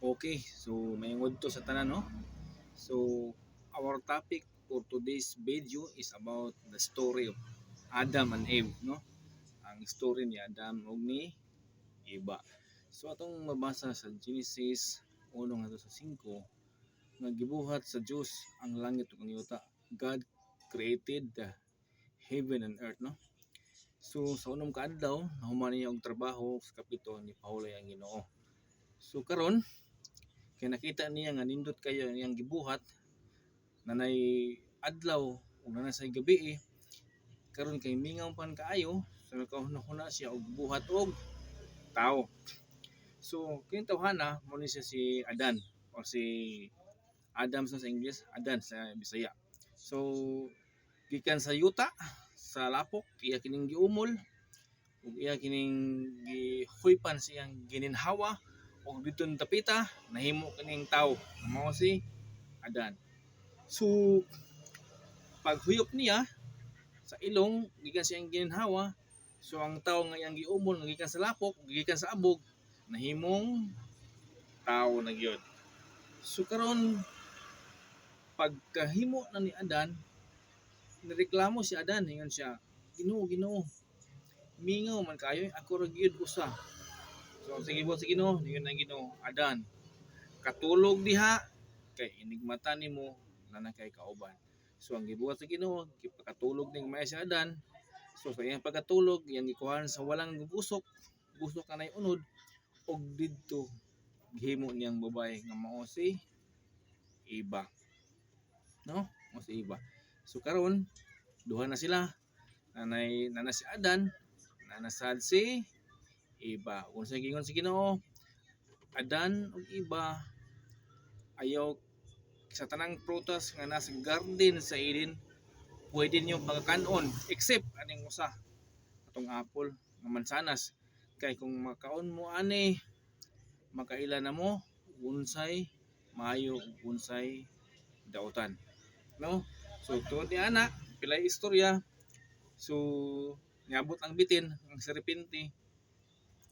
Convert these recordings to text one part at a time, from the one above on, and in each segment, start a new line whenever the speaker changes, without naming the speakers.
Okay, so mayungod to sa tanan, no? So, our topic for today's video is about the story of Adam and Eve, no? Ang story ni Adam ug ni Eva. So, atong mabasa sa Genesis 1 hanggang sa 5, nga gibuhat sa Dios ang langit ug ang yuta. God created the heaven and earth, no? So, sa unong kaadlaw, nahuman niya og trabaho sa kapito ni Paulo ang Ginoo. So, karon kay nakita niya nga nindot kayo niyang gibuhat nanay adlaw ug nanay sa gabi karon kay mingaw pan kaayo so nakahuna siya og buhat og tao. So kini tawhana mo ni siya si Adan o si Adam sa English, Adan sa Bisaya. So gikan sa yuta sa lapok iya kining giumol ug iya kining gihuypan siyang gininhawa ug dito tapita nahimo kining tao mao si Adan. So paghuyop niya sa ilong gikan siyang ginhawa, so ang tao nga iyang giumol nga gikan sa lapok gikan sa abog nahimong tao na gyud. So karon pagkahimo na ni Adan nireklamo si Adan ingon siya, Ginoo, Ginoo, mingaw man kayo ako ra gyud usa. So sige po, sige no, niyon ang Ginoo, Adan, katulog diha kay inigmata nimo na kay kauban. So ang gibuhat sa Ginoo, gipakatulog ning may si Adan. So sa iyang pagkatulog, iyang gikuhan sa walang gusok, gusok kanay unod og didto gihimo niyang babae nga mao si Eva. No? Mao si Eva. So karon duha na sila. Nana si Adan, nanasad si Eva. Unsa gingon si Ginoo? Adan ug Eva ayaw sa tanang prutas nga nasa garden sa Eden pwede niyo pagkaon except aning usa atong apple nga mansanas kay kung makaon mo ani makaila na mo unsay maayo unsay dautan, no? So tuod ni ana pilay istorya. So niabot ang bitin ang serpente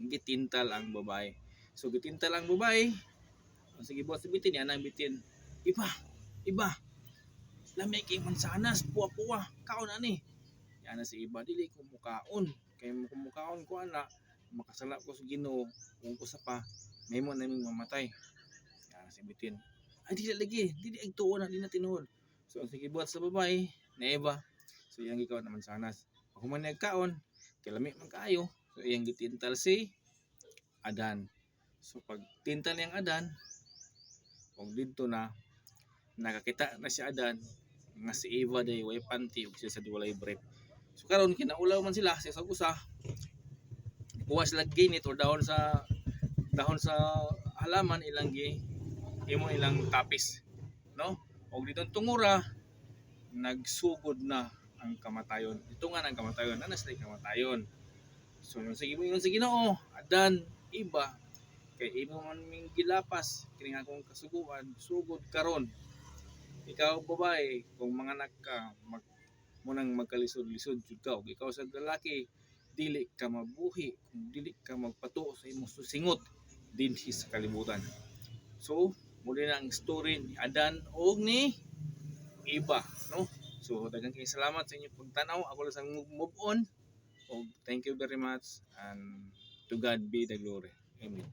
gitintal ang babae. So gitintal ang babae. Sige buhat sa bitin yan ang bitin. Iba, iba. Lamay kay mansanas, puwa-puwa. Kaon ani. Yan na si Iba dili ko mukaon. Kay mo mukaon ko ana, makasala ko sa Ginoo, kung ko sa pa, mahimo naming mamatay. Yan na si bitin. Ay dili lagi, dili ay tuon na di na tinuod. So sige buhat sa babae, na Eva. So iyang gikaon na mansanas. Pag human nagkaon, kay lami man kaayo. So iyang gitintal si Adan. So pag tintal niyang Adan, og didto na nakakita na si Adan nga si Eva day way panty ug siya sa walay brief. So karon kinaulaw man sila sa usa kuha sila ginit or dahon sa halaman ilang gi imo ilang tapis, no? Og dito tungura nagsugod na ang kamatayon. Ito nga ang kamatayon, nanas na kamatayon. So yung sige mo yung sige Ginoo, Adan, Eva, kay imo man ming gilapas kini akong kasuguan sugod karon ikaw babae kung manganak ka munang magkalisod-lisod jud ka ug ikaw sa lalaki dili ka mabuhi kung dili ka magpatuo sa imong susingot dinhi sa kalibutan. So muli na ang story ni Adan ug ni Eva, no? So daghang kay salamat sa inyong pagtanaw. Ako lang sang move on. ug thank you very much and to God be the glory. Amen.